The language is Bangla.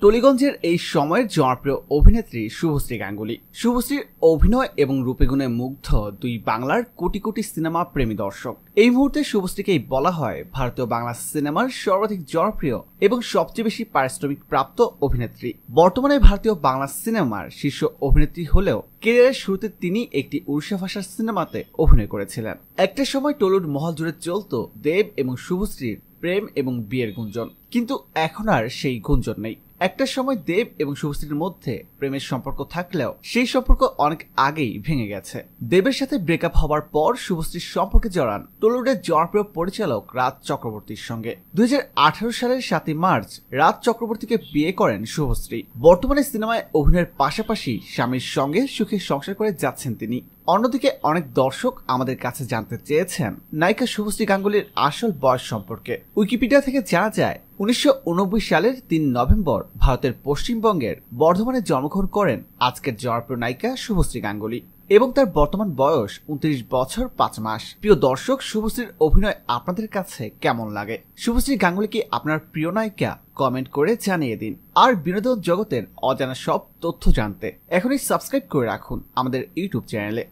টলিগঞ্জের এই সময়ের জনপ্রিয় অভিনেত্রী শুভশ্রী গাঙ্গুলী। শুভশ্রীর অভিনয় এবং রূপে-গুণে মুগ্ধ দুই বাংলার কোটি কোটি সিনেমা প্রেমী দর্শক। এই মুহূর্তে শুভশ্রীকেই বলা হয় ভারতীয় বাংলা সিনেমার সর্বাধিক জনপ্রিয় এবং সবচেয়ে বেশি পারিশ্রমিক প্রাপ্ত অভিনেত্রী। বর্তমানে ভারতীয় বাংলা সিনেমার শীর্ষ অভিনেত্রী হলেও ক্যারিয়ারের শুরুতে তিনি একটি উড়িষ্যা ভাষার সিনেমাতে অভিনয় করেছিলেন। একটা সময় টলিউড মহল জুড়ে চলত দেব এবং শুভশ্রীর প্রেম এবং বিয়ের গুঞ্জন, কিন্তু এখন আর সেই গুঞ্জন নেই। একটা সময় দেব এবং শুভশ্রীর মধ্যে প্রেমের সম্পর্ক থাকলেও সেই সম্পর্ক অনেক আগেই ভেঙে গেছে। দেবের সাথে ব্রেকআপ হওয়ার পর শুভশ্রীর সম্পর্কে জড়ান টলিউডের জনপ্রিয় পরিচালক রাজ চক্রবর্তীর সঙ্গে। 2018 সালের 7 মার্চ রাজ চক্রবর্তীকে বিয়ে করেন শুভশ্রী। বর্তমানে সিনেমায় অভিনয়ের পাশাপাশি স্বামীর সঙ্গে সুখে সংসার করে যাচ্ছেন তিনি। অন্যদিকে অনেক দর্শক আমাদের কাছে জানতে চেয়েছেন নায়িকা শুভশ্রী গাঙ্গুলীর আসল বয়স সম্পর্কে। উইকিপিডিয়া থেকে জানা যায় 1989 সালের 3 নভেম্বর ভারতের পশ্চিমবঙ্গের বর্ধমানে জন্মগ্রহণ করেন আজকের জনপ্রিয় নায়িকা শুভশ্রী গাঙ্গুলী এবং তার বর্তমান বয়স 29 বছর 5 মাস। প্রিয় দর্শক, শুভশ্রীর অভিনয় আপনাদের কাছে কেমন লাগে? শুভশ্রী গাঙ্গুলী কি আপনার প্রিয় নায়িকা? কমেন্ট করে জানিয়ে দিন। আর বিনোদন জগতের অজানা সব তথ্য জানতে এখনই সাবস্ক্রাইব করে রাখুন আমাদের ইউটিউব চ্যানেলে।